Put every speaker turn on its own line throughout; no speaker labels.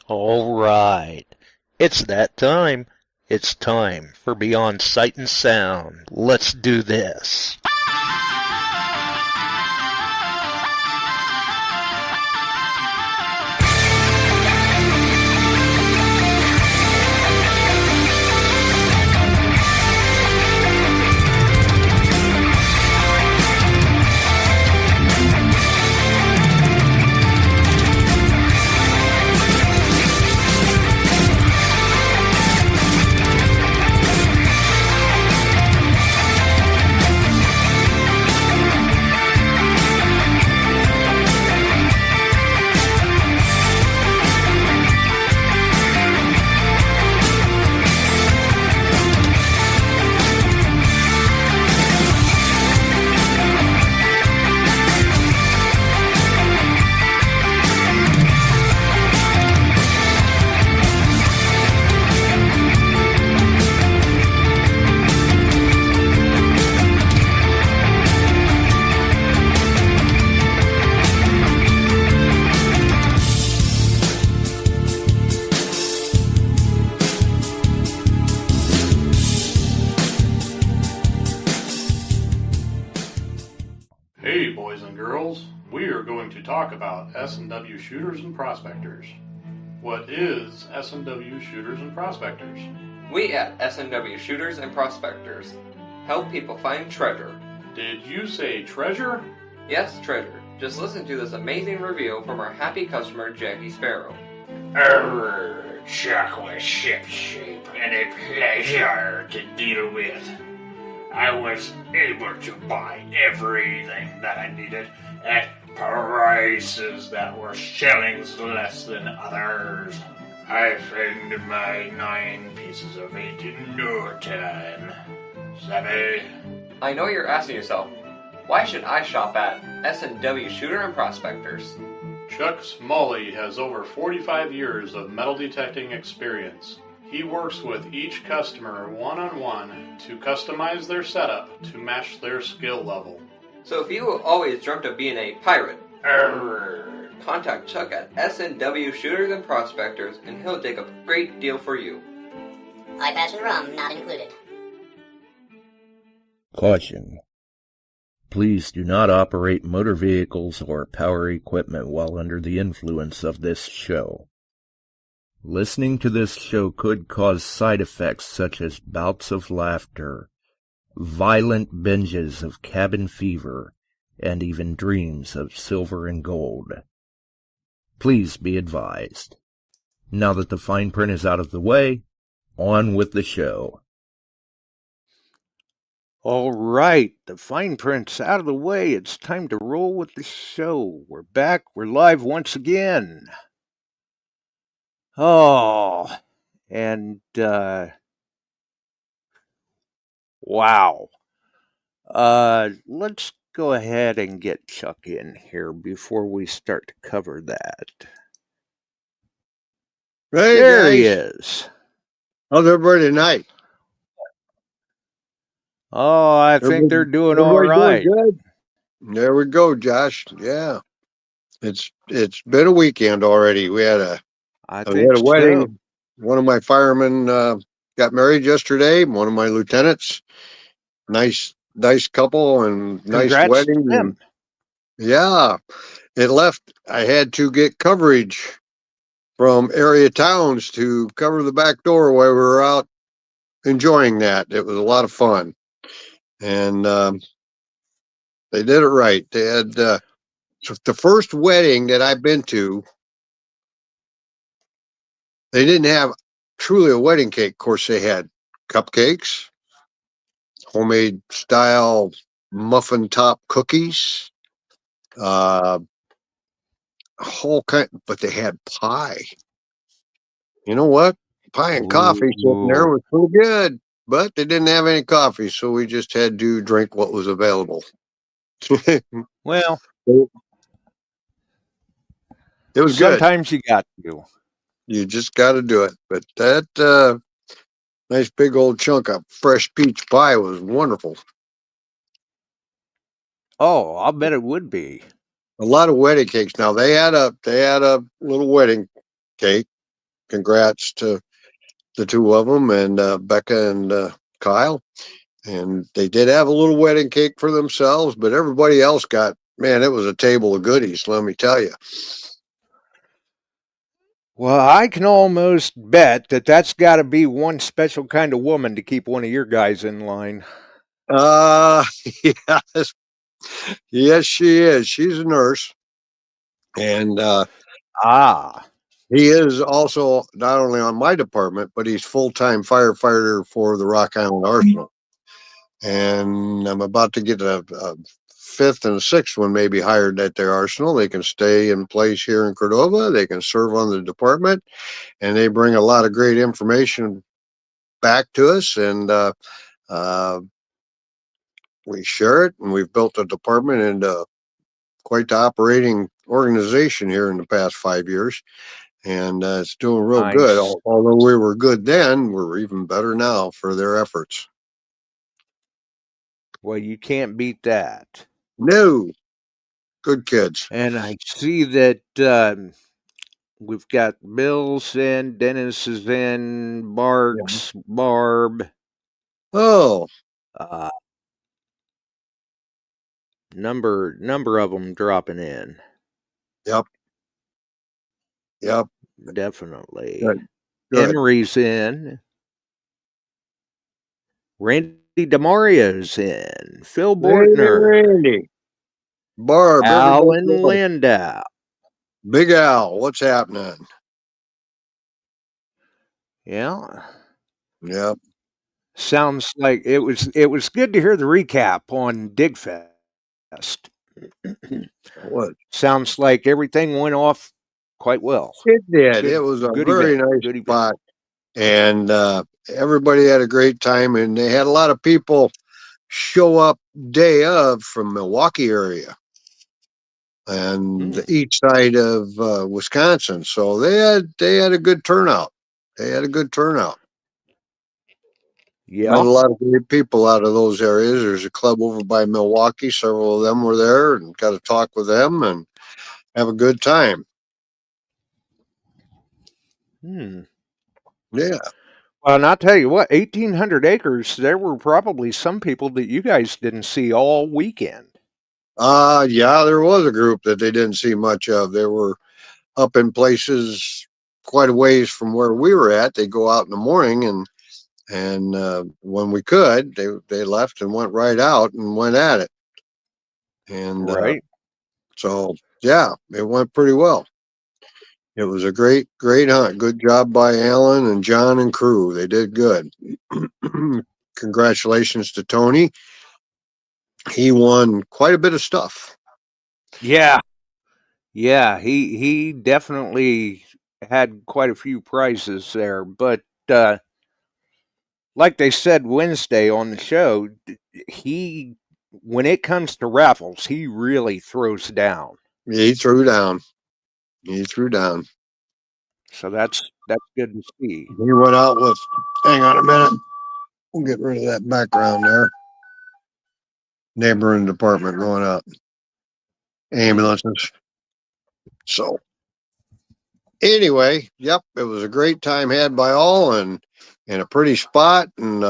All right. It's that time. It's time for Beyond Sight and Sound. Let's do this.
Hey boys and girls, we are going to talk about S&W shooters and prospectors. What is S&W shooters and prospectors?
We at S&W Shooters and Prospectors help people find treasure.
Did you say treasure?
Yes, treasure. Just listen to this amazing review from our happy customer, Jackie Sparrow.
Chocolate ship shape and a pleasure to deal with. I was able to buy everything that I needed at prices that were shillings less than others. I found my 9 pieces of meat in no time. Savvy?
I know you're asking yourself, why should I shop at S&W Shooter and Prospectors?
Chuck Smalley has over 45 years of metal detecting experience. He works with each customer one-on-one to customize their setup to match their skill level.
So if you always dreamt of being a pirate, contact Chuck at S&W Shooters and Prospectors and he'll take a great deal for you.
Eye-patch and rum not included.
Caution. Please do not operate motor vehicles or power equipment while under the influence of this show. Listening to this show could cause side effects such as bouts of laughter, violent binges of cabin fever, and even dreams of silver and gold. Please be advised. Now that the fine print is out of the way, on with the show. All right, the fine print's out of the way. It's time to roll with the show. We're back. We're live once again. Oh, and, wow. Let's go ahead and get Chuck in here before we start to cover that.
Hey,
there
guys.
He is.
How's everybody tonight?
Oh, I think they're doing all right.
Doing good? There we go, Josh. Yeah. It's been a weekend already. We had a wedding.
So.
One of my firemen got married yesterday. One of my lieutenants. Nice couple and nice
Congrats
wedding.
To them.
Yeah. It left. I had to get coverage from area towns to cover the back door while we were out enjoying that. It was a lot of fun. And they did it right. They had the first wedding that I've been to. They didn't have truly a wedding cake. Of course, they had cupcakes, homemade style muffin top cookies, a whole kind. But they had pie. You know what? Pie and coffee sitting there was pretty good. But they didn't have any coffee, so we just had to drink what was available.
Well,
it was good.
Sometimes you got to.
You just got to do it. But that nice big old chunk of fresh peach pie was wonderful.
Oh, I'll bet it would be.
A lot of wedding cakes. Now they had a little wedding cake, congrats to the two of them and Becca and Kyle. And they did have a little wedding cake for themselves, but everybody else got, man, it was a table of goodies, let me tell you.
Well, I can almost bet that that's got to be one special kind of woman to keep one of your guys in line.
Yes, yes, she is. She's a nurse, and he is also not only on my department, but he's full-time firefighter for the Rock Island Arsenal. And I'm about to get a fifth and a sixth one maybe hired at their arsenal. They can stay in place here in Cordova. They can serve on the department, and they bring a lot of great information back to us. And we share it, and we've built a department into quite the operating organization here in the past 5 years. And it's doing real good.
Nice.
Although we were good then, we're even better now for their efforts.
Well, you can't beat that.
No, good kids.
And I see that we've got Bill's in, Dennis is in, Barks, Barb.
Oh,
Number of them dropping in.
yep.
Definitely.
Good.
Emery's in. Randy DeMario's in. Phil Bortner.
Randy. Barb.
Alan Landau.
Big Al. What's happening?
Yeah.
Yep.
Sounds like it was good to hear the recap on Digfest.
What?
Sounds like everything went off quite well.
It did.
Good,
it was a
good
very
event.
nice
Good event.
spot. And everybody had a great time. And they had a lot of people show up day of from Milwaukee area and the east side of Wisconsin. So they had a good turnout.
Yeah.
Met a lot of great people out of those areas. There's a club over by Milwaukee. Several of them were there and got to talk with them and have a good time. Yeah.
Well, and I'll tell you what, 1,800 acres, there were probably some people that you guys didn't see all weekend.
Yeah, there was a group that they didn't see much of. They were up in places quite a ways from where we were at. They go out in the morning and when we could, they left and went right out and went at it. And
right.
So yeah, it went pretty well. It was a great hunt. Good job by Alan and John and crew. They did good. Congratulations to Tony. He won quite a bit of stuff.
Yeah. Yeah, he definitely had quite a few prizes there, but like they said Wednesday on the show, when it comes to raffles, he really throws down.
He threw down.
So that's good to see.
He went out with, hang on a minute. We'll get rid of that background there. Neighboring department going up. Ambulances. So anyway, yep, it was a great time had by all and a pretty spot, and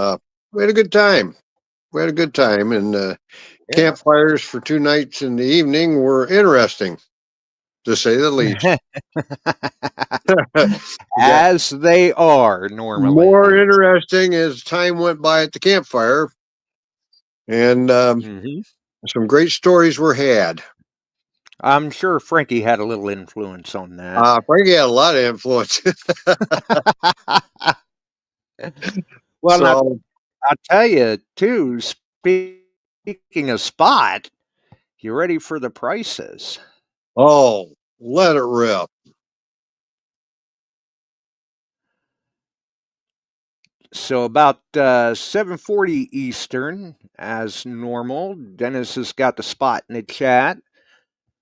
we had a good time. And campfires for 2 nights in the evening were interesting, to say the least.
As they are normally.
More interesting as time went by at the campfire, and some great stories were had.
I'm sure Frankie had a little influence on that.
Frankie had a lot of influence.
Well, so, I'll tell you, too, speaking of spot, you ready for the prices?
Oh, let it rip.
So about 7:40 Eastern, as normal. Dennis has got the spot in the chat.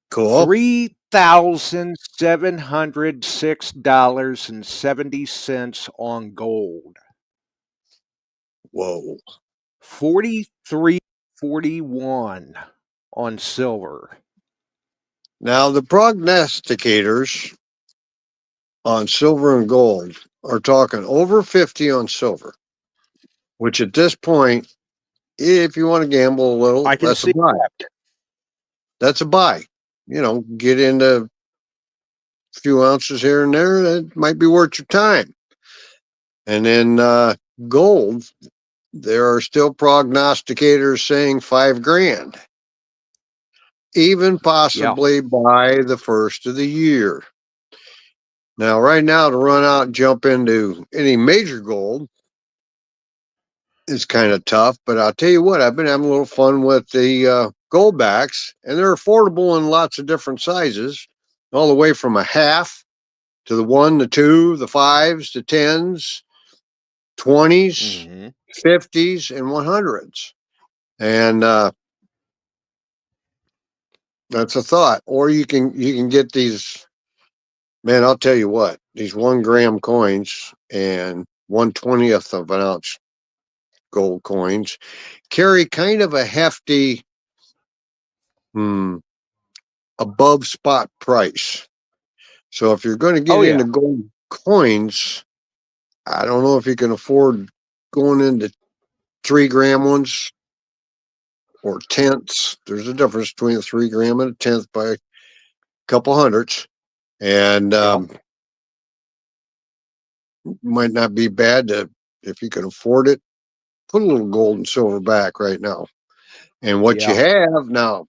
Cool.
$3,706.70 on gold.
Whoa.
43.41 on silver.
Now the prognosticators on silver and gold are talking over 50 on silver, which at this point, if you want to gamble a little,
I can
that's a
see
buy.
that.
That's a buy. Get into a few ounces here and there. That might be worth your time. And then gold, there are still prognosticators saying $5,000, even
Yeah.
possibly by the first of the year. Now, right now, to run out and jump into any major gold is kind of tough, but I'll tell you what, I've been having a little fun with the gold backs, and they're affordable in lots of different sizes, all the way from a half to the 1, the 2, the 5s, the 10s, 20s,
Mm-hmm.
50s, and 100s. And that's a thought. Or you can get these, man, I'll tell you what, these 1 gram coins and 1/20th of an ounce gold coins carry kind of a hefty above spot price. So if you're going to get
Oh, yeah.
into gold coins, I don't know if you can afford going into 3 gram ones or tenths. There's a difference between a 3 gram and a tenth by a couple hundreds. And
Yeah.
might not be bad to, if you can afford it, put a little gold and silver back right now. And what you
Yeah.
have now,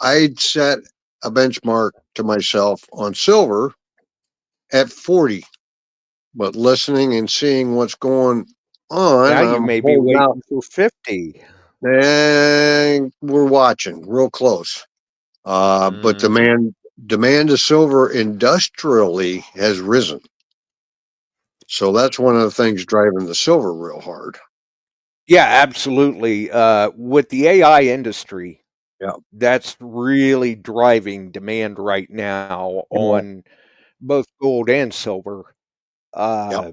I'd set a benchmark to myself on silver at 40. But listening and seeing what's going on,
Now you
I'm
may be
holding out.
waiting for 50.
And we're watching real close. But
Mm-hmm.
demand of silver industrially has risen. So that's one of the things driving the silver real hard.
Yeah, absolutely. With the AI industry,
Yeah.
that's really driving demand right now
Yeah.
on both gold and silver.
Yeah.
Uh,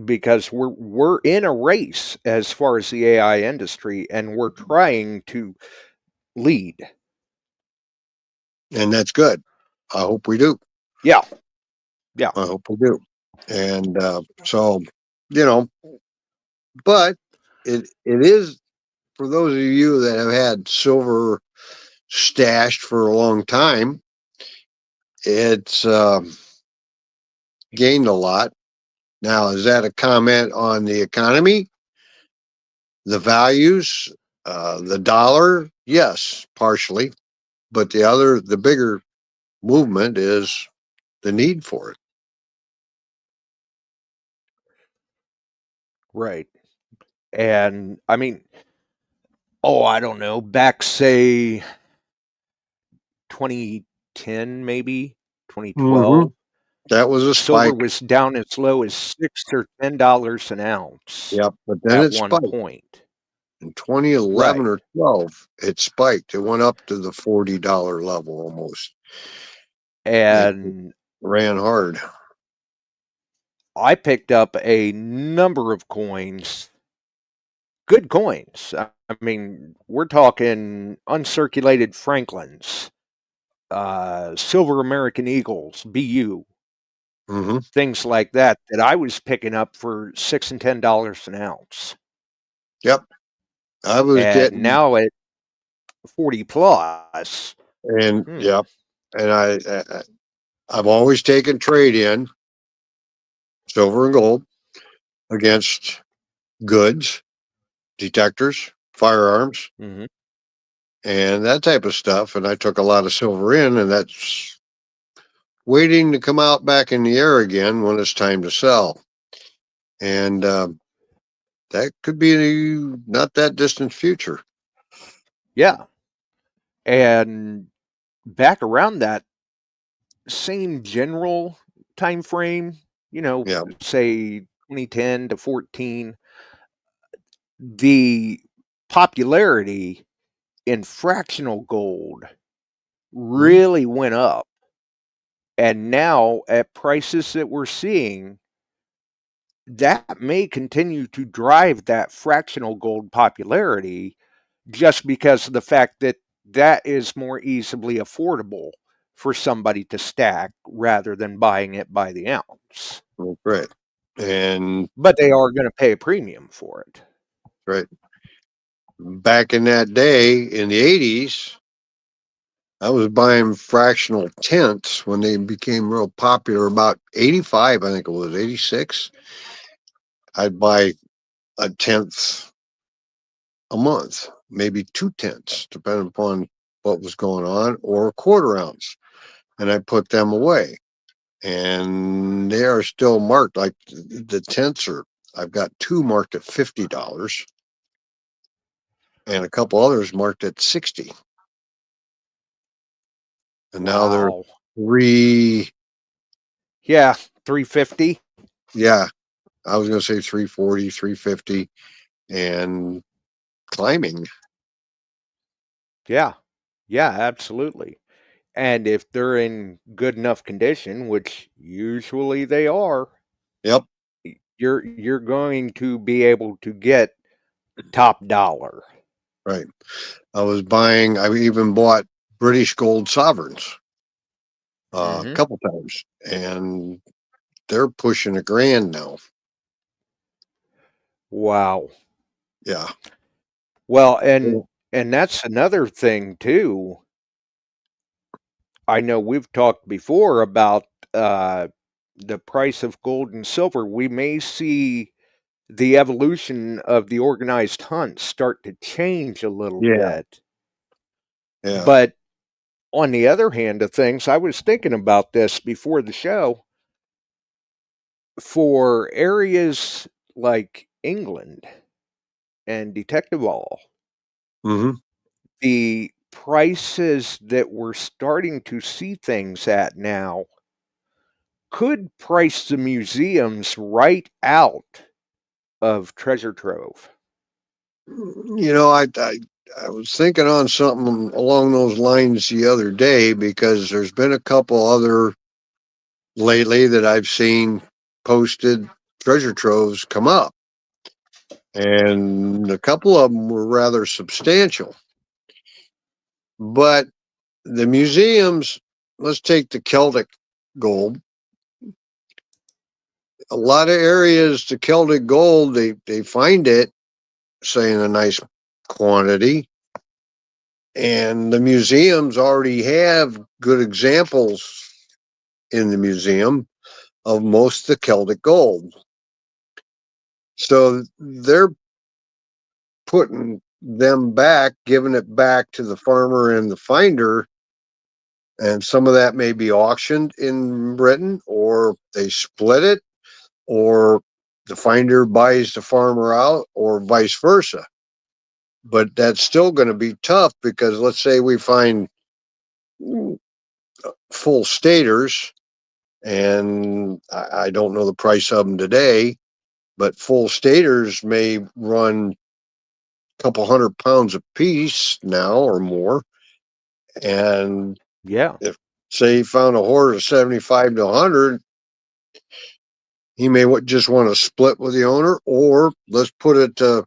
because we're in a race as far as the AI industry, and we're trying to lead.
And that's good. I hope we do.
Yeah, yeah,
I hope we do. And so, you know, but it is for those of you that have had silver stashed for a long time, it's gained a lot. Now, is that a comment on the economy, the values, the dollar? Yes, partially. But the bigger movement is the need for it.
right. And I mean, oh, I don't know, back say 2010, maybe
Mm-hmm.
2012,
That was a
silver
spike.
was down as low as $6 or $10 an ounce
Yep. But then
at
it
one
spiked.
point.
In 2011
Right.
or 12, it spiked. It went up to the $40 level almost. It
And
ran hard.
I picked up a number of coins, good coins. I mean, we're talking uncirculated Franklins, silver American Eagles, BU,
Mm-hmm.
things like that I was picking up for $6 and $10 an ounce.
Yep. I was
And
getting,
now at 40 plus,
and yep. And I've always taken trade in silver and gold against goods, detectors, firearms,
mm-hmm.
and that type of stuff. And I took a lot of silver in, and that's waiting to come out back in the air again when it's time to sell. And that could be not that distant future.
Yeah. And back around that same general time frame,
Yeah.
say 2010 to 14, the popularity in fractional gold
Mm-hmm.
really went up. And now at prices that we're seeing, that may continue to drive that fractional gold popularity just because of the fact that that is more easily affordable for somebody to stack rather than buying it by the ounce.
Right. And
But they are going to pay a premium for it.
right. Back in that day in the 80s, I was buying fractional tenths when they became real popular. About 85, I think it was 86. I'd buy a tenth a month, maybe 2/10, depending upon what was going on, or a quarter ounce. And I put them away. And they are still marked. Like the tenths are, I've got two marked at $50 and a couple others marked at 60. And now they're
Wow. Yeah, 350.
Yeah, I was going to say 340, 350 and climbing.
Yeah. Yeah, absolutely. And if they're in good enough condition, which usually they are,
Yep.
you're going to be able to get top dollar.
Right. I even bought British gold sovereigns a
Mm-hmm.
couple times, and they're pushing $1,000 now.
Wow.
Yeah.
Well, and that's another thing too. I know we've talked before about the price of gold and silver. We may see the evolution of the organized hunt start to change a little
Yeah.
bit.
Yeah.
But on the other hand of things, I was thinking about this before the show. For areas like England and Detective All,
Mm-hmm.
the prices that we're starting to see things at now could price the museums right out of treasure trove.
I was thinking on something along those lines the other day because there's been a couple other lately that I've seen posted treasure troves come up. And a couple of them were rather substantial. But the museums, let's take the Celtic gold. A lot of areas, the Celtic gold, they find it, say, in a nice quantity. And the museums already have good examples in the museum of most of the Celtic gold. So they're putting them back, giving it back to the farmer and the finder. And some of that may be auctioned in Britain, or they split it, or the finder buys the farmer out, or vice versa. But that's still going to be tough because let's say we find full staters, and I don't know the price of them today, but full staters may run a couple £100 a piece now or more. And
Yeah.
if, say, he found a horse of 75 to 100, he may just want to split with the owner, or let's put it to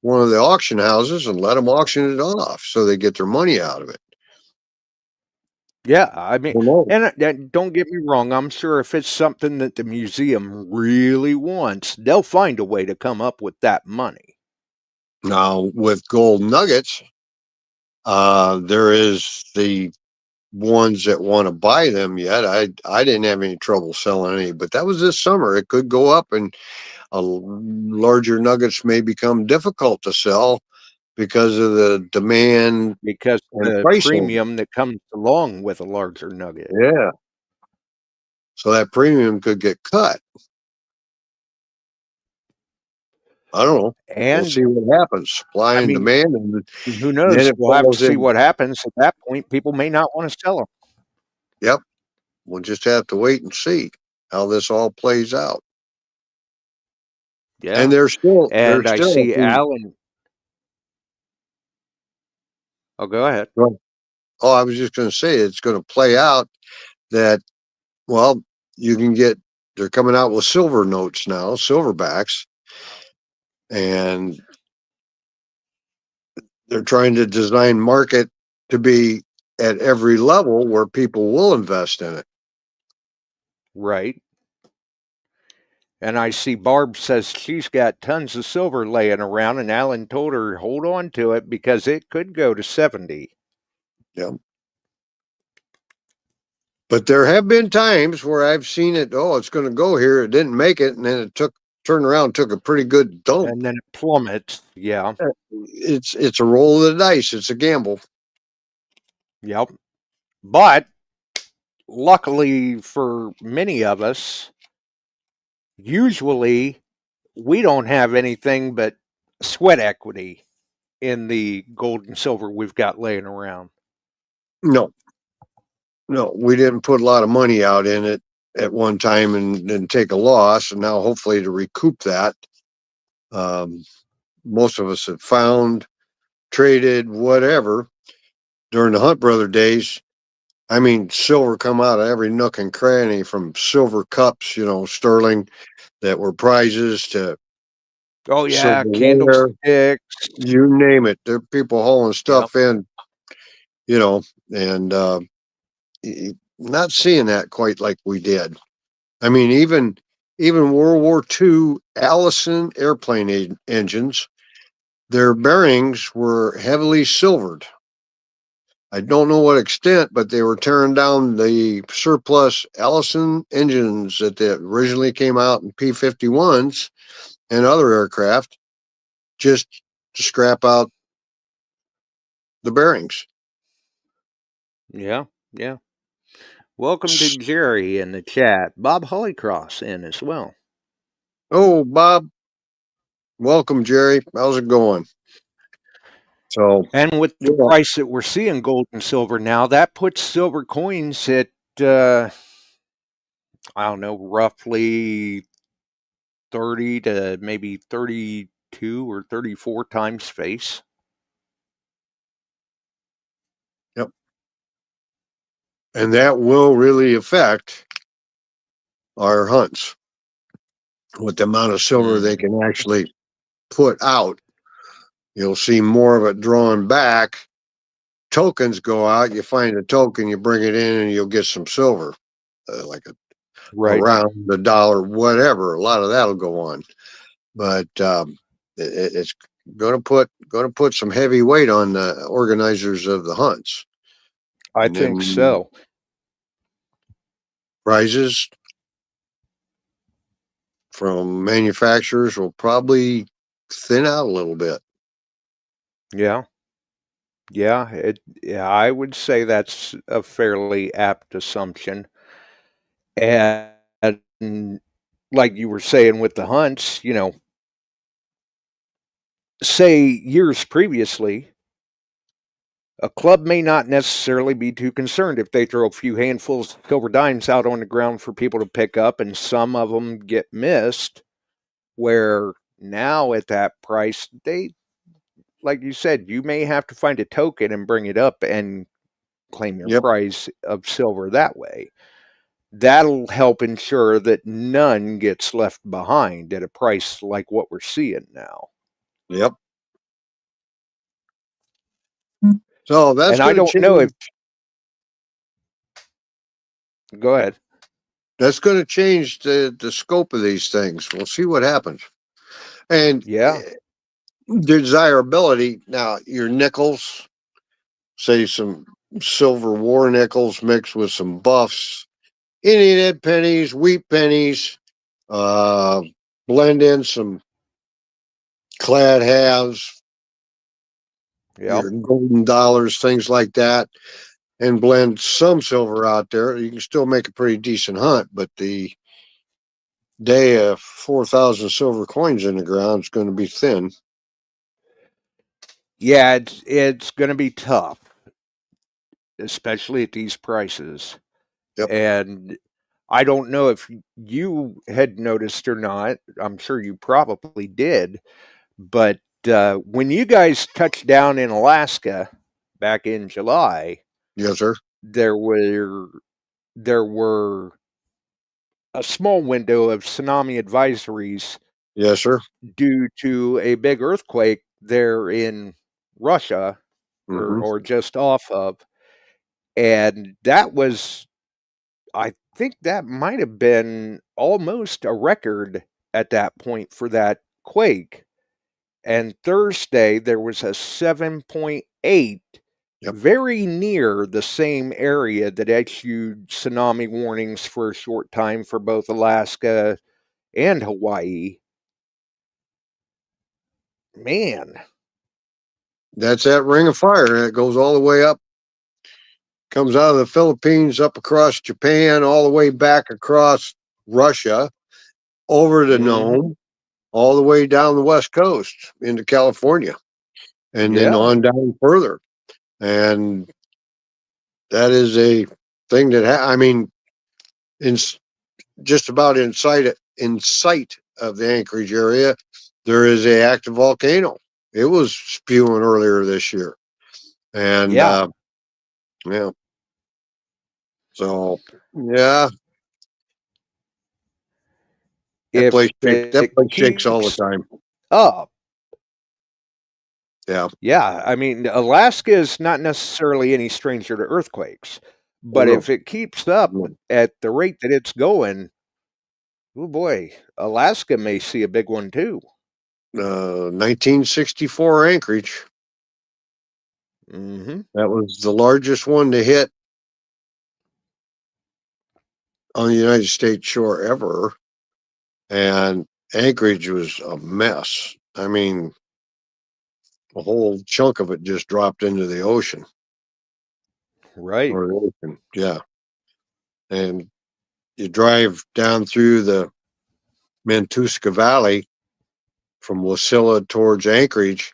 one of the auction houses and let them auction it off so they get their money out of it.
Yeah, I mean,
Well, no.
and don't get me wrong, I'm sure if it's something that the museum really wants, they'll find a way to come up with that money.
Now, with gold nuggets, there is the ones that want to buy them yet. I didn't have any trouble selling any, but that was this summer. It could go up, and larger nuggets may become difficult to sell because of the demand
Because
and
the
pricing.
premium that comes along with a larger nugget.
Yeah. So that premium could get cut. I don't know. We'll
And
see what happens. Supply
I
and
mean,
demand, and
who
then
knows?
it
We'll have to
falls
see
in.
what happens. At that point, people may not want to sell them.
Yep. We'll just have to wait and see how this all plays out. And
Yeah.
there's
And I
still a
see
few.
Alan. Oh, go ahead.
Oh, I was just going to say it's going to play out that, well, you can get, they're coming out with silver notes now, silverbacks, and they're trying to design market to be at every level where people will invest in it.
Right. And I see Barb says she's got tons of silver laying around, and Alan told her hold on to it because it could go to 70.
Yeah. But there have been times where I've seen it, oh, it's going to go here. It didn't make it. And then it turned around, took a pretty good dump.
And then it plummets. Yeah.
It's a roll of the dice. It's a gamble.
Yep. But luckily for many of us, usually we don't have anything but sweat equity in the gold and silver we've got laying around.
No, we didn't put a lot of money out in it at one time and take a loss. And now hopefully to recoup that, most of us have found, traded, whatever during the Hunt Brother days. I mean, silver come out of every nook and cranny, from silver cups, sterling, that were prizes, to
Oh yeah,
silverware,
candlesticks.
you name it. There are people hauling
Yep.
stuff in, and not seeing that quite like we did. I mean, even World War II Allison airplane engines, their bearings were heavily silvered. I don't know what extent, but they were tearing down the surplus Allison engines that originally came out in P-51s and other aircraft, just to scrap out the bearings.
Yeah, yeah. Welcome to Jerry in the chat. Bob Hollycross in as well.
Oh, Bob. Welcome, Jerry. How's it going? So,
and with the price that we're seeing gold and silver now, that puts silver coins at I don't know, roughly 30 to maybe 32 or 34 times face.
Yep. And that will really affect our hunts with the amount of silver they can actually put out. You'll see more of it drawn back. Tokens go out, you find a token, you bring it in, and you'll get some silver, like around the dollar, whatever. A lot of that'll go on, but it's going to put some heavy weight on the organizers of the hunts.
I think so.
Prizes from manufacturers will probably thin out a little bit.
Yeah. Yeah, I would say that's a fairly apt assumption. And like you were saying with the hunts, say years previously, a club may not necessarily be too concerned if they throw a few handfuls of silver dimes out on the ground for people to pick up, and some of them get missed, where now at that price, like you said, you may have to find a token and bring it up and claim your prize of silver that way. That'll help ensure that none gets left behind at a price like what we're seeing now.
Yep. So that's
going to change. Go ahead.
That's going to change the scope of these things. We'll see what happens. And desirability. Now, your nickels, say some silver war nickels mixed with some buffs, Indian head pennies, wheat pennies, blend in some clad halves, your golden dollars, things like that, and blend some silver out there. You can still make a pretty decent hunt, but the day of 4,000 silver coins in the ground is going to be thin.
Yeah, it's going to be tough, especially at these prices.
Yep.
And I don't know if you had noticed or not. I'm sure you probably did. But when you guys touched down in Alaska back in July,
yes, sir,
there were a small window of tsunami advisories.
Yes, sir.
Due to a big earthquake there in Russia, or just off of. And that was, I think that might have been almost a record at that point for that quake. And Thursday, there was a 7.8,
Yep.
very near the same area that issued tsunami warnings for a short time for both Alaska and Hawaii. Man.
That's that ring of fire. It goes all the way up, comes out of the Philippines, up across Japan, all the way back across Russia, over the Nome, all the way down the West Coast into California, and then
Yeah.
on down further. And that is a thing that I mean, in just about in sight of the Anchorage area, there is a active volcano. It was spewing earlier this year, and
Yeah.
yeah. So yeah, that
If
place
it
shakes all the
keeps
time.
up,
Yeah.
yeah, I mean, Alaska is not necessarily any stranger to earthquakes,
Oh
but
no.
if it keeps up
No.
at the rate that it's going, oh boy, Alaska may see a big one too.
1964 Anchorage.
Mm-hmm.
That was the largest one to hit on the United States shore ever, and Anchorage was a mess. I mean, a whole chunk of it just dropped into the ocean.
Right.
Or the ocean, yeah. And you drive down through the Mantuska Valley from Wasilla towards Anchorage,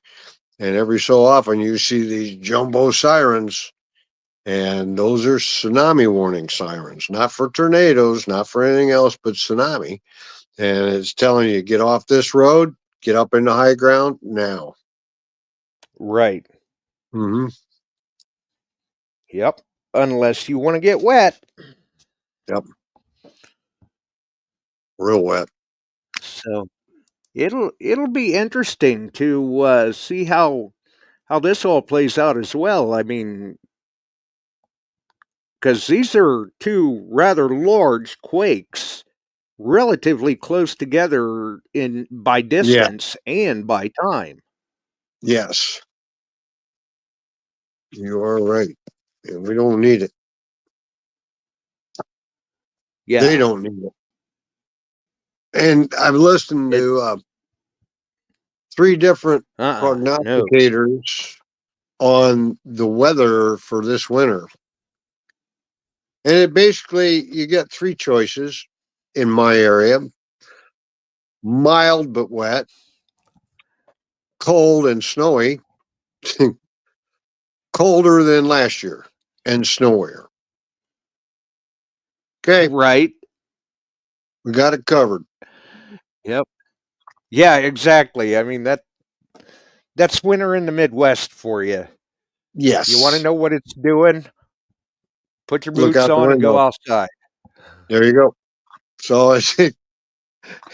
and every so often you see these jumbo sirens, and those are tsunami warning sirens, not for tornadoes, not for anything else, but tsunami. And it's telling you, get off this road, get up into high ground now.
Right.
Mm-hmm.
Yep. Unless you want to get wet.
Yep. Real wet.
So it'll be interesting to see how this all plays out as well. I mean, because these are two rather large quakes, relatively close together in by
Yeah.
distance and by time.
Yes. You are right. And we don't need it. They
Yeah.
don't need it. And I've listened
It,
to 3 different
no.
prognosticators on the weather for this winter. And it basically, you get 3 choices in my area: mild but wet, cold and snowy, colder than last year, and snowier. Okay,
Right.
we got it covered.
Yep. Yeah, exactly. I mean that's winter in the Midwest for you. You want to
Yes.
know what it's doing? Put your
Look
boots
out the
on and go
window.
outside.
There you go. So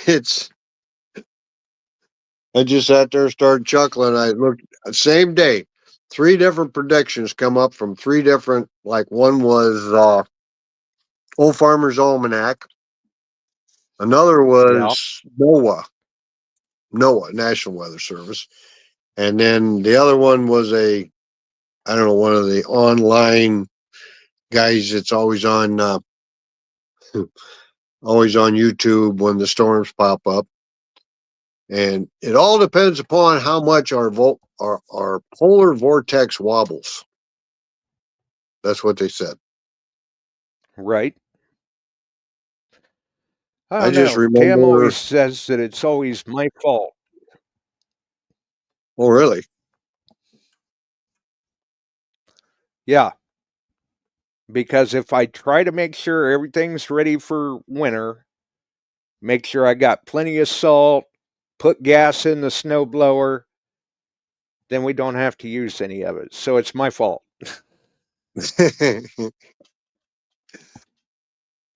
it's I just sat there and started chuckling. I looked, same day, 3 different predictions come up from 3 different, like one was Old Farmer's Almanac, another
Yeah.
was NOAA, National Weather Service, and then the other one was I don't know, one of the online guys that's always on YouTube when the storms pop up. And it all depends upon how much our polar vortex wobbles. That's what they said.
Right. I
I
don't
just
know. Tam
remember.
always says that it's always my fault.
Oh, really?
Yeah. Because if I try to make sure everything's ready for winter, make sure I got plenty of salt, put gas in the snowblower, then we don't have to use any of it. So it's my fault.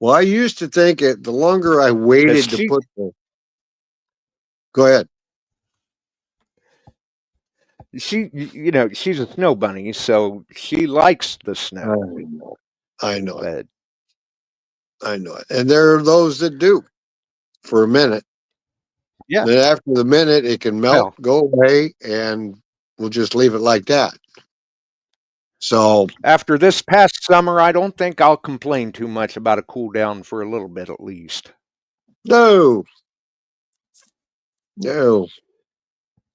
Well, I used to think it. The longer I
Because
waited to put the. Go ahead.
she's a snow bunny, so she likes the
I
snow.
know. I know it.
But
I know it. And there are those that do for a minute.
yeah,
Then after the minute, it can melt,
well,
go away, and we'll just leave it like that. So,
after this past summer, I don't think I'll complain too much about a cool down for a little bit at least.
no, no.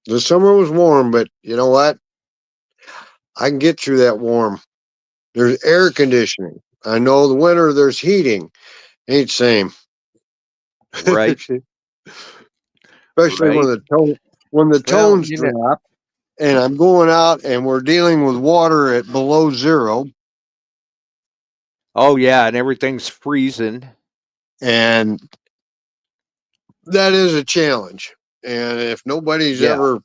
The summer was warm, but you know what? I can get through that warm. There's air conditioning. I know the winter there's heating. Ain't same.
Right,
Especially
right.
when the
Well,
tones drop and I'm going out and we're dealing with water at below zero.
oh yeah, and everything's freezing.
And that is a challenge. And if nobody's
Yeah.
ever,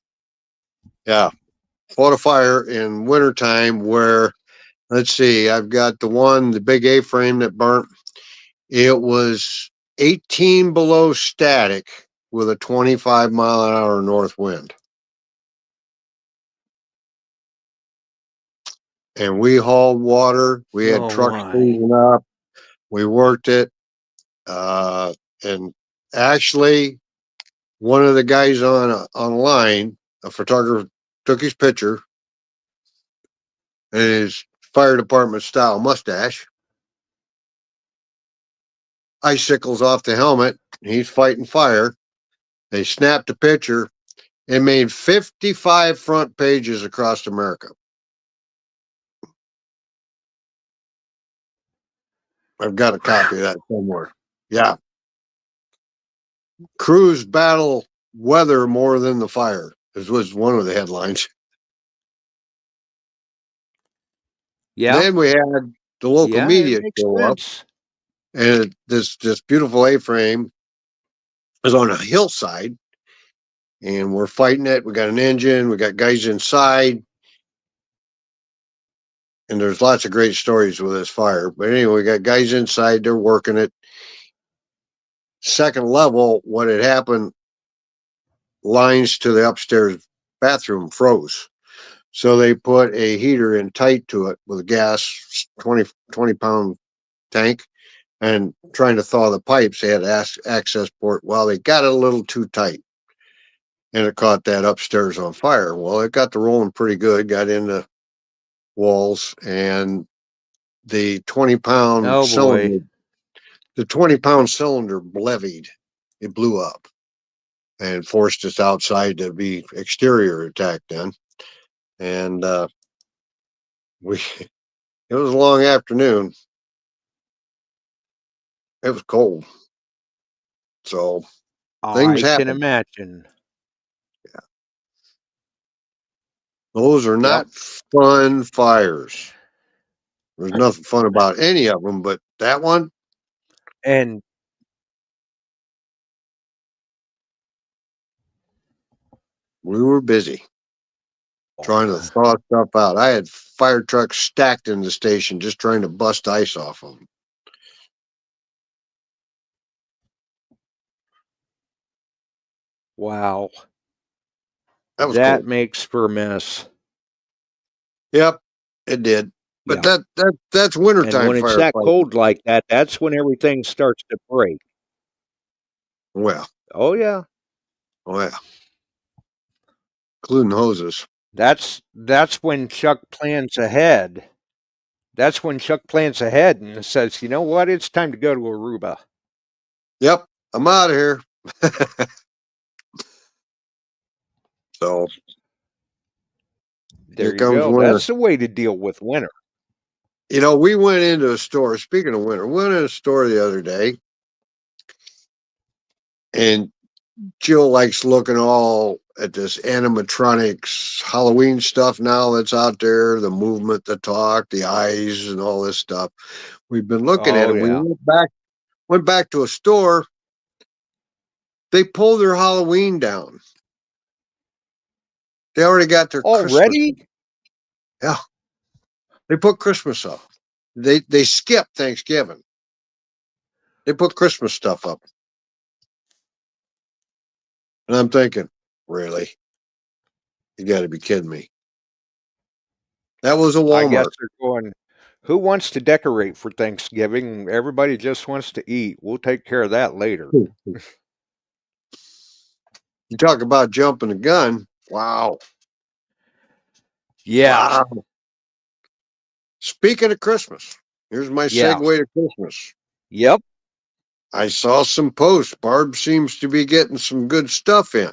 fought a fire in wintertime where, let's see, I've got the big A-frame that burnt. It was 18 below static with a 25-mile-an-hour north wind. And we hauled water. We had
Oh
trucks
my.
freezing up. We worked it. And actually, one of the guys online, a photographer, took his picture and his fire department style mustache, icicles off the helmet. He's fighting fire. They snapped a picture and made 55 front pages across America. I've got a copy of that somewhere. Yeah. Crews battle weather more than the fire. This was one of the headlines.
Yeah,
Then we had the local
yeah, it
media
makes
show up,
sense.
and this beautiful A-frame is on a hillside, and we're fighting it. We got an engine, we got guys inside, and there's lots of great stories with this fire. But anyway, we got guys inside, they're working it. Second level, what had happened, lines to the upstairs bathroom froze. So they put a heater in tight to it with a gas 20-pound tank and trying to thaw the pipes. They had access port. Well, they got it a little too tight and it caught that upstairs on fire. Well, it got to rolling pretty good, got in the walls, and the 20-pound
Oh boy.
cylinder, the 20-pound cylinder levied. It blew up and forced us outside to be exterior attack then. And we it was a long afternoon. It was cold. So things
I can
happen.
imagine.
Those are
Yep.
not fun fires. There's nothing fun about any of them, but that one,
And
we were busy trying to thaw stuff out. I had fire trucks stacked in the station just trying to bust ice off of them.
wow,
That was
that
cold.
makes for a mess.
Yep, it did. But
Yeah.
that's
And
wintertime
when it's that
firefighting.
cold like that, that's when everything starts to break.
Well,
Oh yeah.
oh yeah, including hoses.
That's when Chuck plans ahead. That's when Chuck plans ahead and says, "You know what? It's time to go to Aruba."
Yep, I'm out of here. So here
There you
comes
go.
winter.
That's the way to deal with winter.
You know, we went into a store. Speaking of winter, we went in a store the other day, and Jill likes looking all at this animatronics Halloween stuff now that's out there, the movement, the talk, the eyes, and all this stuff. We've been looking at
Oh
it. We
yeah.
went back to a store. They pulled their Halloween down. They already got their Christmas.
Already?
Yeah, they put Christmas up. They skipped Thanksgiving. They put Christmas stuff up. And I'm thinking, really? You got to be kidding me. That was a
I guess
Walmart.
they're going, who wants to decorate for Thanksgiving? Everybody just wants to eat. We'll take care of that later.
You talk about jumping the gun. Wow.
Yeah.
Wow. Speaking of Christmas, here's my
Yeah.
segue to Christmas.
Yep.
I saw some posts. Barb seems to be getting some good stuff in.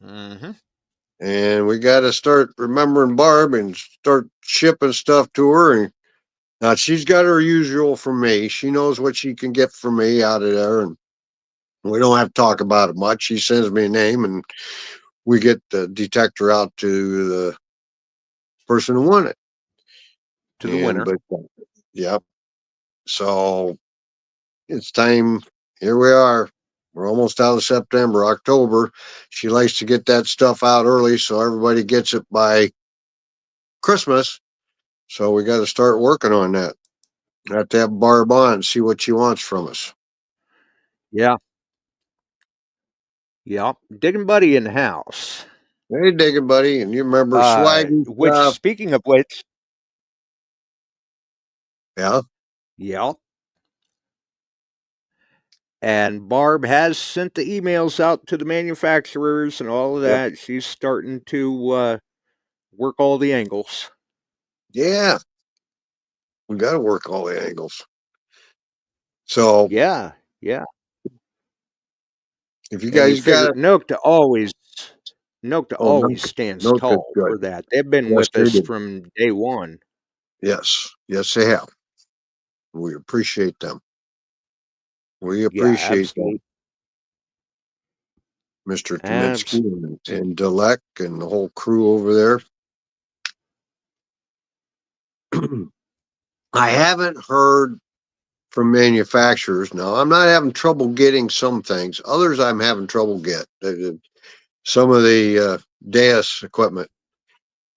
Mm-hmm.
And we got to start remembering Barb and start shipping stuff to her. And now she's got her usual from me. She knows what she can get from me out of there. And we don't have to talk about it much. She sends me a name and we get the detector out to the person who won it.
To the winner.
But yep. So it's time. Here we are. We're almost out of September, October. She likes to get that stuff out early so everybody gets it by Christmas. So we got to start working on that. Have to have Barb on and see what she wants from us.
Yeah. Yeah. Digging Buddy in the house.
Hey, digging buddy, and you remember swaggy
Which,
stuff?
speaking of which,
Yeah,
yeah. And Barb has sent the emails out to the manufacturers and all of
yep,
that. She's starting to work all the angles.
yeah. We got to work all the angles. So
Yeah. Yeah.
if you
And you
guys
figure
got it,
Nokta
oh no,
stands
no, that's
tall
good.
for that. They've been
Yes,
with
they
us
do.
from day one.
Yes, yes, they have. We appreciate them. We
Yeah,
appreciate them,
absolutely.
Mr. Kaminsky
Abs-
and Delek and the whole crew over there. I haven't heard from manufacturers. Now, I'm not having trouble getting some things. Others I'm having trouble get. Some of the DAS equipment,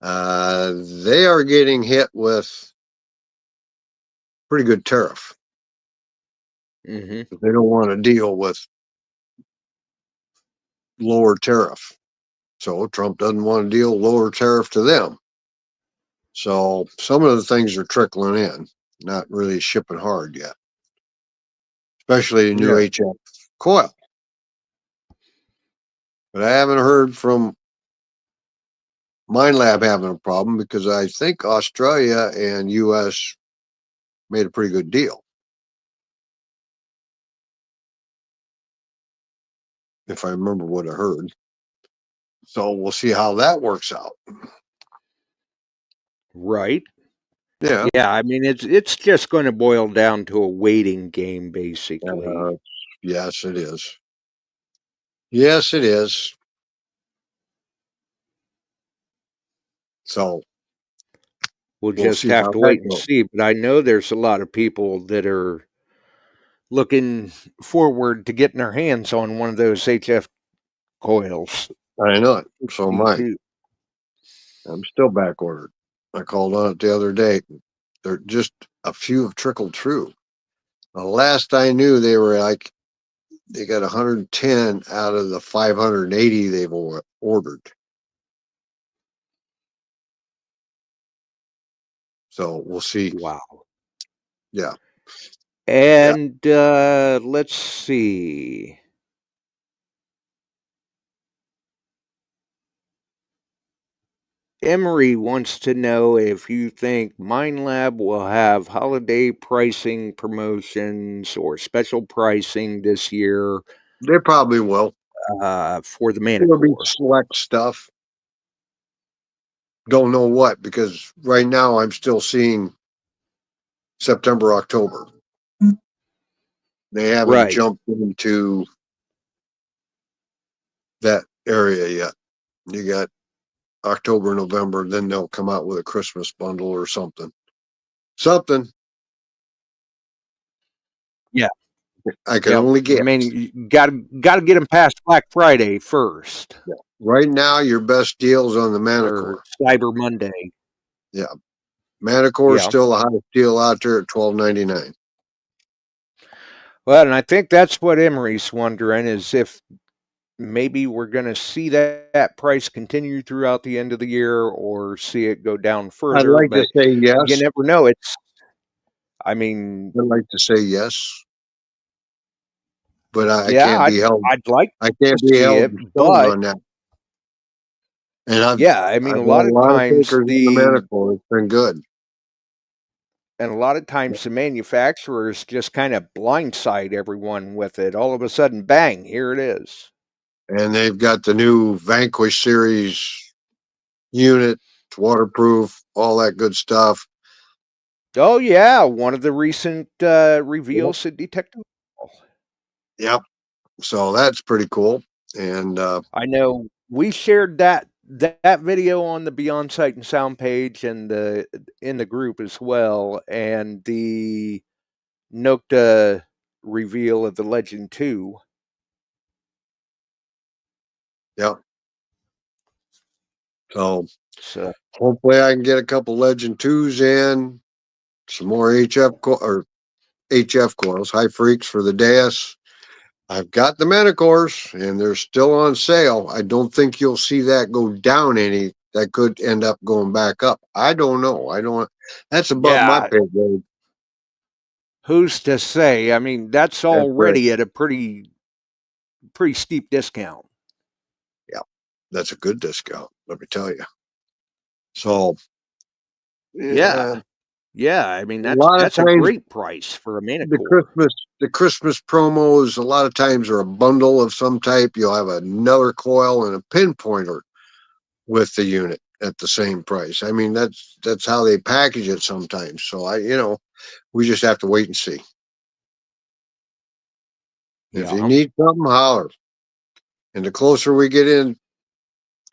they are getting hit with pretty good tariff.
mm-hmm.
They don't want to deal with lower tariff. So Trump doesn't want to deal lower tariff to them. So some of the things are trickling in, not really shipping hard yet, especially the new
No.
HF coil. But I haven't heard from Mine Lab having a problem because I think Australia and US made a pretty good deal. If I remember what I heard. So we'll see how that works out.
Right.
Yeah.
Yeah, I mean it's just going to boil down to a waiting game, basically.
Uh, yes, it is. Yes, it is. So
We'll
we'll
just
see
have
how
to
that
wait and
goes.
see. But I know there's a lot of people that are looking forward to getting their hands on one of those HF coils.
I know it. So am
Me
I.
too.
I'm still back ordered. I called on it the other day. There just a few have trickled through. The last I knew, they were like they got 110 out of the 580 they've ordered. So we'll see.
Wow.
Yeah. Yeah.
And let's see. Emery wants to know if you think MindLab will have holiday pricing promotions or special pricing this year
They probably will.
for the
It'll be
Manicore.
select stuff. Don't know what because right now I'm still seeing September, October. They haven't
Right.
jumped into that area yet. You got October, November, then they'll come out with a Christmas bundle or something. Something
Yeah.
I can
Yep.
only
I
guess.
mean, you gotta get them past Black Friday first,
Right now, your best deal's on the
or
Manicore.
Cyber Monday.
Yeah, Manicore is
Yeah.
still the highest deal out there at $12.99.
Well, and I think that's what Emery's wondering is if maybe we're going to see that price continue throughout the end of the year or see it go down
I'd
further.
like to
But
say
you
yes.
never know. I mean,
I'd like to say yes, but I
yeah,
can't be held.
I'd like
I
to
can't be
see
held
it,
to stone
but
on that. And I've
yeah, I mean,
I've
a
had
lot
a
of
lot of
times
takers in the medical. It's been good.
the manufacturers just kind of blindside everyone with it. All of a sudden, bang, here it is.
And they've got the new Vanquish series unit, it's waterproof, all that good stuff.
Oh yeah, one of the recent
Yep.
reveals at Detective.
Yep. So that's pretty cool. And
I know we shared that video on the Beyond Sight and Sound page and in the group as well, and the Nokta reveal of the Legend 2.
yep. So
So
hopefully I can get a couple Legend 2s in, some more HF coils, high freaks for the DAS. I've got the Menacors and they're still on sale. I don't think you'll see that go down any. That could end up going back up. I don't know. I don't. That's above my
yeah,
pay grade.
who's to say? I mean, that's
That's right.
already at a pretty steep discount.
Yeah, that's a good discount. Let me tell you. So yeah,
Yeah. Yeah, I mean
a lot of
that's a
times
great price for a
the
Manicore.
Christmas promos a lot of times are a bundle of some type. You'll have another coil and a pinpointer with the unit at the same price. I mean, that's how they package it sometimes. So we just have to wait and see. If you
Yeah.
need something, holler. And the closer we get in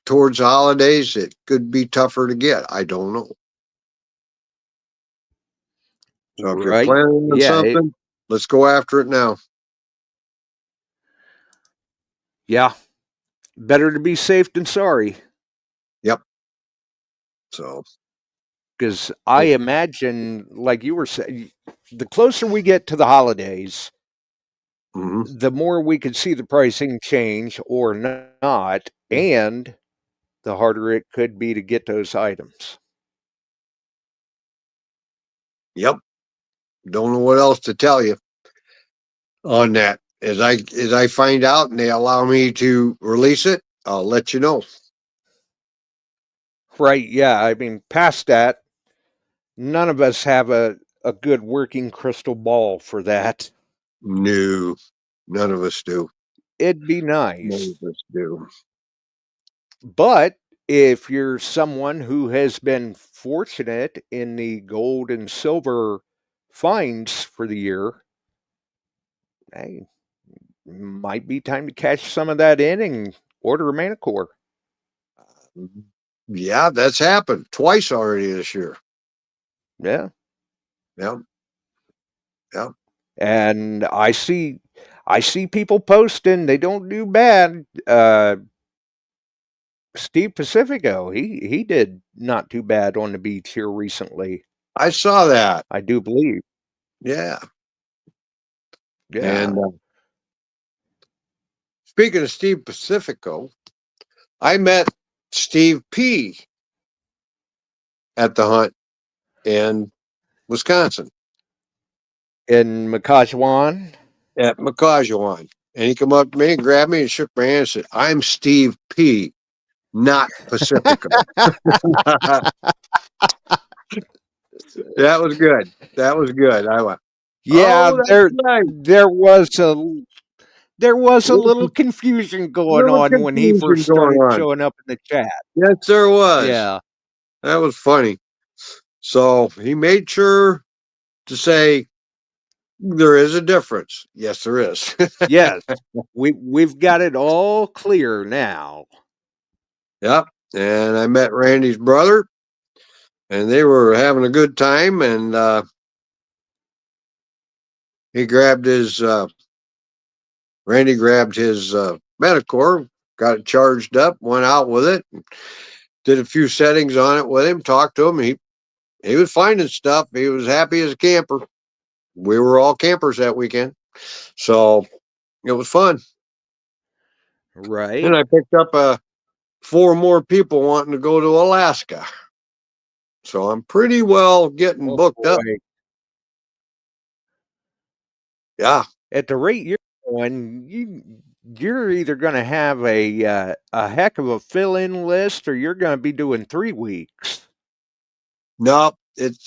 towards the holidays, it could be tougher to get. I don't know. So if you're
Right.
planning on
Yeah.
something, let's go after it now.
Yeah. Better to be safe than sorry.
Yep. So
Because I imagine, like you were saying, the closer we get to the holidays,
mhm.
the more we could see the pricing change or not, and the harder it could be to get those items.
Yep. Don't know what else to tell you on that. As I find out and they allow me to release it, I'll let you know.
Right. Yeah. I mean, past that, none of us have a good working crystal ball for that.
No, none of us do.
It'd be
None
nice.
of us do.
But if you're someone who has been fortunate in the gold and silver finds for the year, hey, might be time to cash some of that in and order a Manicore.
Yeah, that's happened twice already this year.
Yeah.
Yep. Yep.
And I see people posting, they don't do bad. Steve Pacifico, he did not too bad on the beach here recently.
I saw that.
I do believe.
Yeah.
Yeah.
And speaking of Steve Pacifico, I met Steve P at the hunt in Wisconsin
In Makajuan.
at Makajuan. And he come up to me and grabbed me and shook my hand and said, I'm Steve P, not Pacifico. That was good. That was good. I went,
Yeah,
oh, that's right.
there was a
Little,
little confusion going
little
on when he
confusion
first
going
started
on.
showing up in the chat.
Yes, there was.
Yeah.
That was funny. So he made sure to say, there is a difference. Yes, there is.
Yes. We've got it all clear now.
Yep. And I met Randy's brother, and they were having a good time. And he grabbed his, Randy grabbed his Metacore, got it charged up, went out with it, did a few settings on it with him, talked to him. He was finding stuff. He was happy as a camper. We were all campers that weekend. So it was fun.
Right.
And I picked up 4 more people wanting to go to Alaska. So I'm pretty well getting
Oh
booked up.
boy.
Yeah.
At the rate you're going, you're either going to have a heck of a fill-in list, or you're going to be doing 3 weeks.
Nope.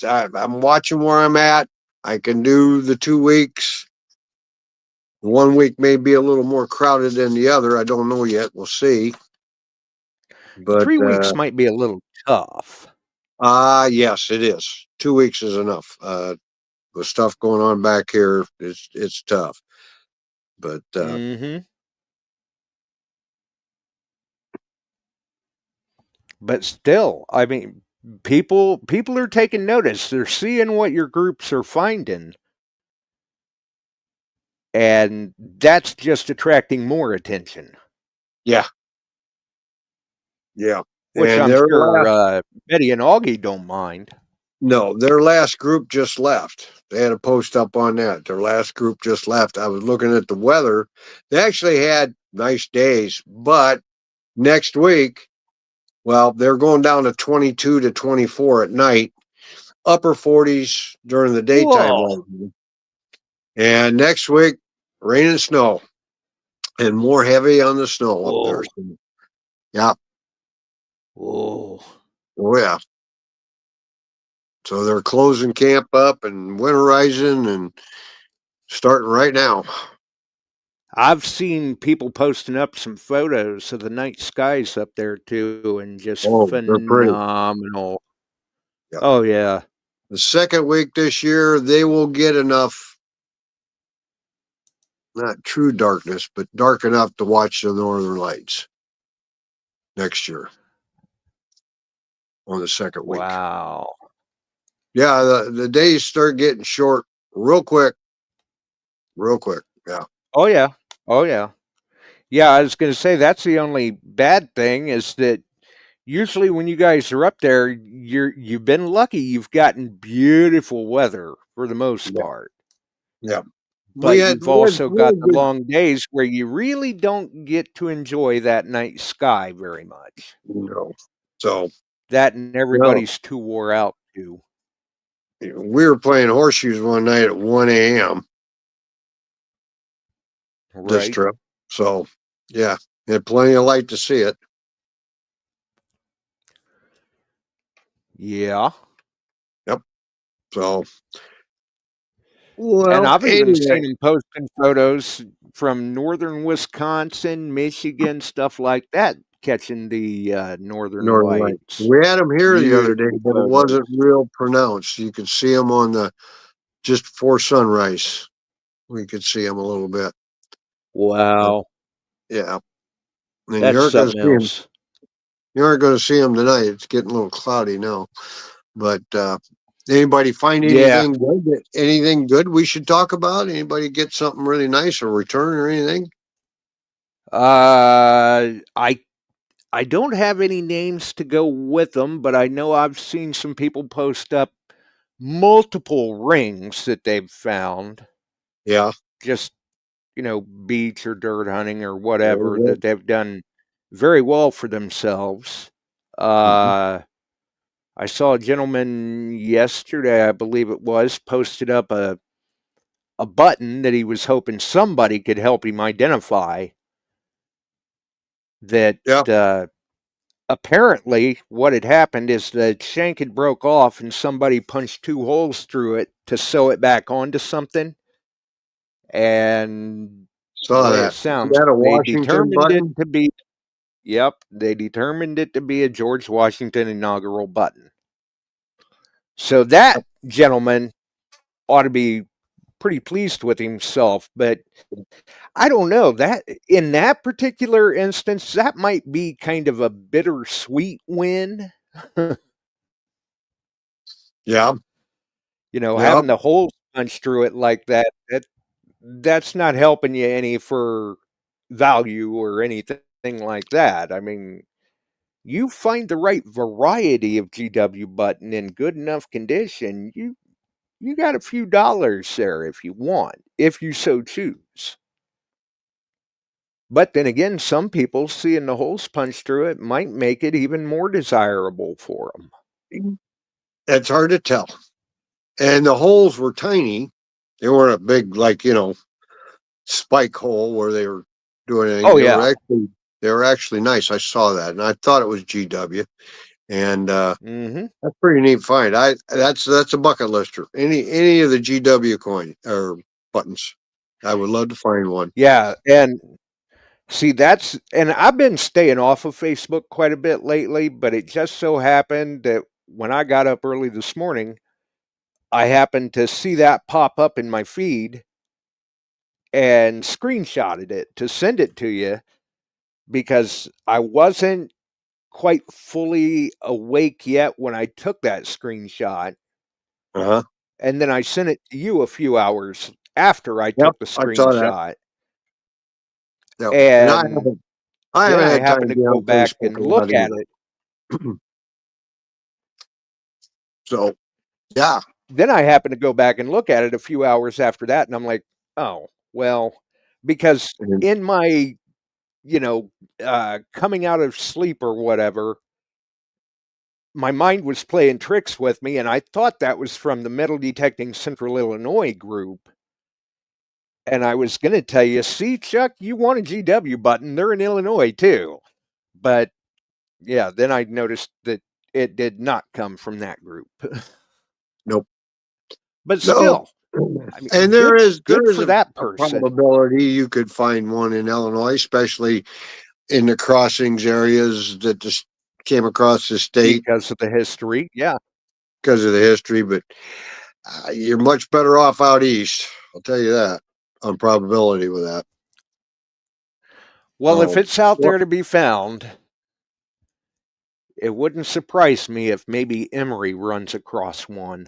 I'm watching where I'm at. I can do the 2 weeks. 1 week may be a little more crowded than the other. I don't know yet. We'll see. But
3 weeks might be a little tough.
yes, it is. 2 weeks is enough. With stuff going on back here, it's tough. But
Mm-hmm. But still, I mean, people are taking notice. They're seeing what your groups are finding, and that's just attracting more attention.
yeah, yeah.
Which
And
I'm
their
sure
last
Betty and Augie don't mind.
no, their last group just left. They had a post up on that. Their last group just left. I was looking at the weather. They actually had nice days, but next week, well, they're going down to 22 to 24 at night, upper 40s during the daytime.
Whoa.
And next week, rain and snow, and more heavy on the snow up there.
Whoa.
So, yeah.
Whoa.
Oh, yeah. So they're closing camp up and winterizing and starting right now.
I've seen people posting up some photos of the night skies up there too, and just
Oh, they're pretty.
phenomenal.
Yeah.
Oh yeah.
The second week this year, they will get enough, not true darkness, but dark enough to watch the northern lights next year on the second week.
Wow.
Yeah, the days start getting short real quick, real quick. Yeah.
Oh yeah. Oh yeah. Yeah, I was going to say that's the only bad thing is that usually when you guys are up there, you've been lucky. You've gotten beautiful weather for the most
Yeah.
part.
Yeah.
But you've also
We
got
had
the
good.
long days where you really don't get to enjoy that night sky very much.
So,
That and
well,
everybody's too wore out too.
we were playing horseshoes one night at 1 a.m. this
Right.
trip. So, yeah, had plenty of light to see it.
Yeah.
Yep. So,
And
well,
I've even
anyway,
seen him posting photos from northern Wisconsin, Michigan, stuff like that, catching the northern
Northern Lights.
lights.
We had them here the other day,
Beautiful
but it
photos.
wasn't real pronounced. You could see them on the just before sunrise. We could see them a little bit. But,
Wow.
yeah, and
That's something else.
You aren't going to see them tonight. It's getting a little cloudy now. But anybody find
Yeah.
anything good? Anything good we should talk about? Anybody get something really nice or return or anything?
I don't have any names to go with them, but I know I've seen some people post up multiple rings that they've found.
Yeah.
Just, beach or dirt hunting or
Very
whatever, that
good.
they've done very well for themselves.
Mhm.
I saw a gentleman yesterday, I believe it was, posted up a button that he was hoping somebody could help him identify that
Yeah.
apparently what had happened is the shank had broke off and somebody punched 2 holes through it to sew it back onto something. And the
Saw
way it
that. Is
sounds,
that a
they
Washington
determined it
button?
to be, yep, they determined it to be a George Washington inaugural button. So that gentleman ought to be pretty pleased with himself, but I don't know that in that particular instance, that might be kind of a bittersweet win.
Yeah.
Having
Yep.
the holes punched through it like that's not helping you any for value or anything like that. I mean, you find the right variety of GW button in good enough condition, you got a few dollars there if you want, if you so choose. But then again, some people seeing the holes punched through it might make it even more desirable for them.
It's hard to tell. And the holes were tiny. They weren't a big, like, spike hole where they were doing anything.
Oh, yeah.
They were actually nice. I saw that, and I thought it was GW. And
Mm-hmm.
that's pretty neat find. That's a bucket lister. Any of the GW coin or buttons. I would love to find one.
Yeah, and see, and I've been staying off of Facebook quite a bit lately, but it just so happened that when I got up early this morning, I happened to see that pop up in my feed and screenshotted it to send it to you because I wasn't quite fully awake yet when I took that screenshot.
Uh-huh.
And then I sent it to you a few hours after I
Yep,
took the
I saw that.
screenshot.
Yep. And
And
I
then
haven't
I
had time
happened
to
to
be
go
on
back
Facebook
and
a lot
look at
either.
it.
So yeah.
Then I happened to go back and look at it a few hours after that, and I'm like, oh, well, because
And
in my, coming out of sleep or whatever, my mind was playing tricks with me, and I thought that was from the Metal Detecting Central Illinois group. And I was going to tell you, see, Chuck, you want a GW button. They're in Illinois too. But yeah, then I noticed that it did not come from that group.
nope.
But
No.
still, I mean,
And there is
for that
a
person.
probability you could find one in Illinois, especially in the crossings areas that just came across the state
Because of the history, yeah.
because of the history. But you're much better off out east. I'll tell you that on probability with that.
Well, if it's out
Yep.
there to be found, it wouldn't surprise me if maybe Emery runs across one.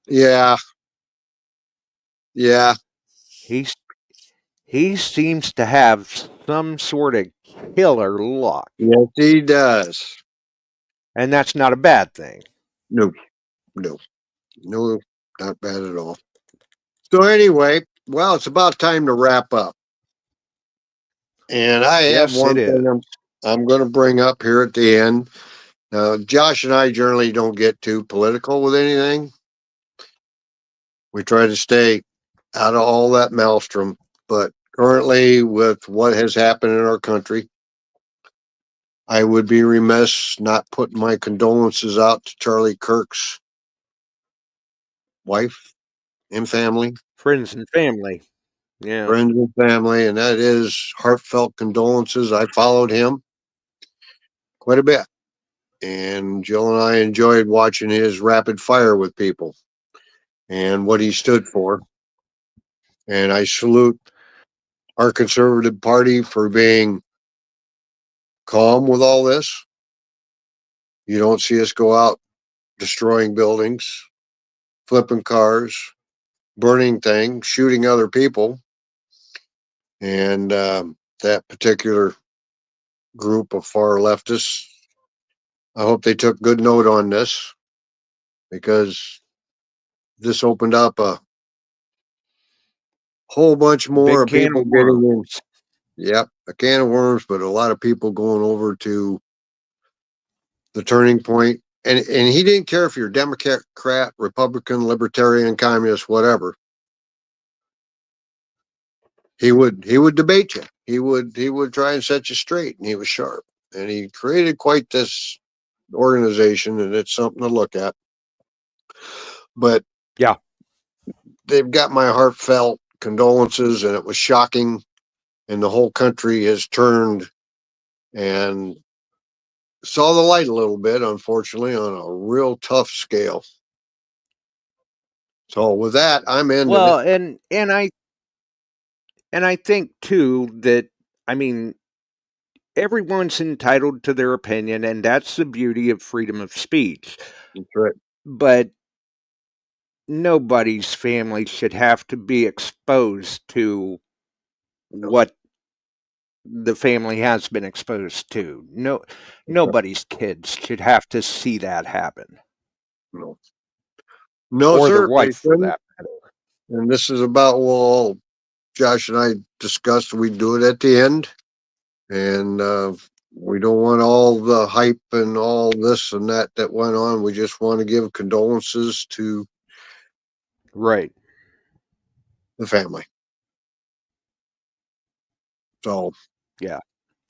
Yeah. Yeah.
He's he seems to have some sort of killer luck,
Yes, he does.
and that's not a bad thing.
No, no, no, not bad at all. So anyway, well, it's about time to wrap up. And I have
Yes, it
one
is.
thing I'm going to bring up here at the end. Now, Josh and I generally don't get too political with anything. We try to stay out of all that maelstrom. But currently, with what has happened in our country, I would be remiss not putting my condolences out to Charlie Kirk's wife and family,
Friends and family. Yeah.
friends and family, and that is heartfelt condolences. I followed him quite a bit. And Jill and I enjoyed watching his rapid fire with people and what he stood for. And I salute our conservative party for being calm with all this. You don't see us go out destroying buildings, flipping cars, burning things, shooting other people. And that particular group of far leftists, I hope they took good note on this because this opened up a whole bunch more
Big
of
can
people
of
getting
worms.
in. Yep, a can of worms, but a lot of people going over to the turning point. And he didn't care if you're Democrat, Republican, Libertarian, Communist, whatever. He would debate you. He would try and set you straight, and he was sharp. And he created quite this organization, and it's something to look at. But
Yeah.
they've got my heartfelt condolences, and it was shocking. And the whole country has turned and saw the light a little bit, unfortunately, on a real tough scale. So with that, I'm ending it.
Well, and I think too that, I mean, everyone's entitled to their opinion, and that's the beauty of freedom of speech.
That's right.
But nobody's family should have to be exposed to what the family has been exposed to. Nobody's kids should have to see that happen,
No, no,
or their
sir, they
wife for
shouldn't.
that matter.
And this is about, well, Josh and I discussed we do it at the end. And we don't want all the hype and all this and that went on. We just want to give condolences to
Right.
the family. So,
Yeah.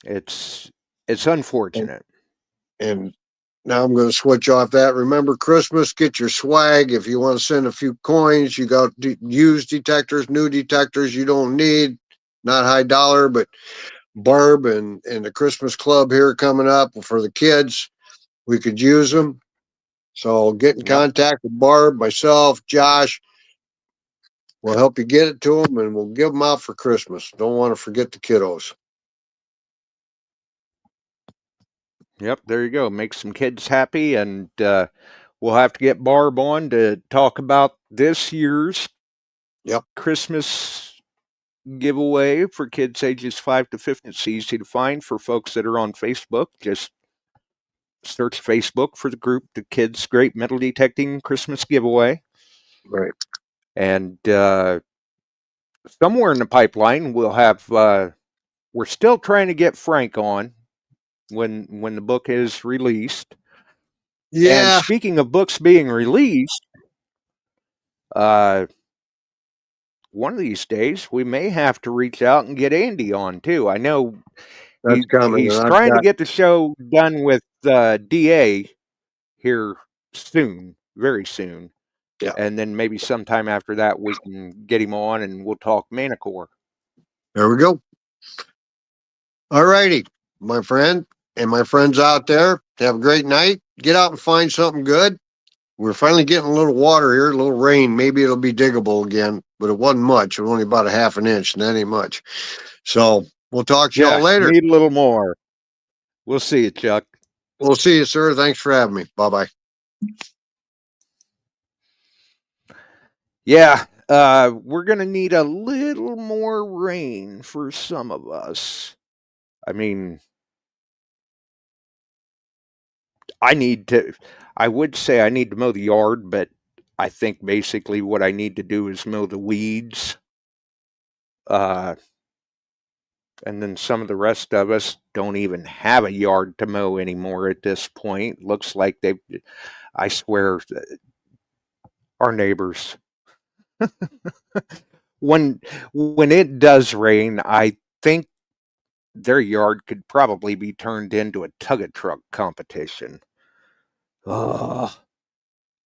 It's unfortunate.
and now I'm going to switch off that. Remember Christmas, get your swag. If you want to send a few coins, you got used detectors, new detectors you don't need, not high dollar, but Barb and the Christmas club here coming up for the kids. We could use them. So get in
Yep.
contact with Barb, myself, Josh. We'll help you get it to them, and we'll give them out for Christmas. Don't want to forget the kiddos.
Yep, there you go. Make some kids happy, and we'll have to get Barb on to talk about this year's Christmas giveaway for kids ages 5 to 15. It's easy to find for folks that are on Facebook. Just search Facebook for the group, the Kids Great Metal Detecting Christmas Giveaway.
Right.
And somewhere in the pipeline, we'll have, we're still trying to get Frank on when the book is released.
Yeah.
And speaking of books being released, one of these days we may have to reach out and get Andy on too. I know
That's coming.
he's
And
trying to get the show done with DA here soon, very soon.
Yeah.
And then maybe sometime after that we can get him on and we'll talk Manticore.
There we go. All righty, my friend and my friends out there. Have a great night. Get out and find something good. We're finally getting a little water here, a little rain. Maybe it'll be diggable again, but it wasn't much. It was only about a half an inch, and that ain't much. So we'll talk to y'all later.
Need a little more. We'll see you, Chuck.
We'll see you, sir. Thanks for having me. Bye-bye.
Yeah, we're going to need a little more rain for some of us. I mean, I would say I need to mow the yard, but I think basically what I need to do is mow the weeds. And then some of the rest of us don't even have a yard to mow anymore at this point. Looks like I swear, our neighbors. When it does rain, I think their yard could probably be turned into a tug-a-truck competition. Oh,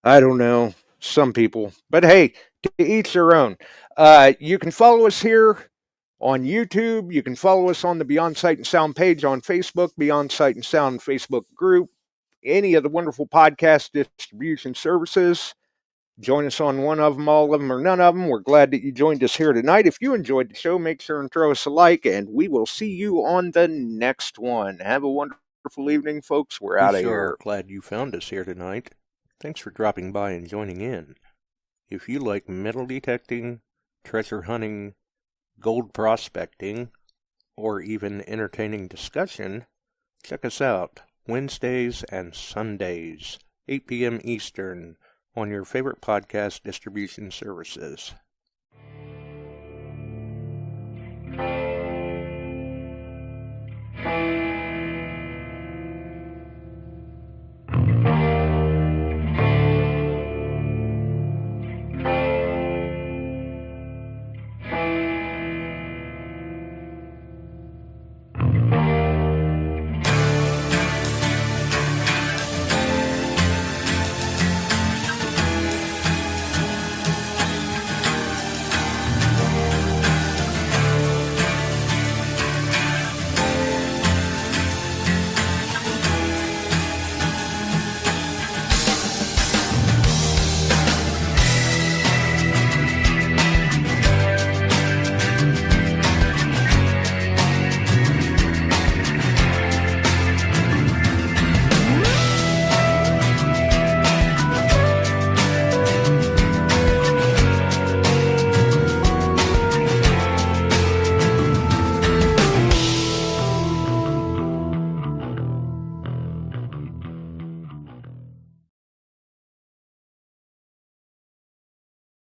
I don't know. Some people. But hey, to each their own. You can follow us here on YouTube. You can follow us on the Beyond Sight and Sound page on Facebook, Beyond Sight and Sound Facebook group, any of the wonderful podcast distribution services. Join us on one of them, all of them, or none of them. We're glad that you joined us here tonight. If you enjoyed the show, make sure and throw us a like, and we will see you on the next one. Have a wonderful evening, folks. We're out of here.
Glad you found us here tonight. Thanks for dropping by and joining in. If you like metal detecting, treasure hunting, gold prospecting, or even entertaining discussion, check us out Wednesdays and Sundays, 8 p.m. Eastern, on your favorite podcast distribution services.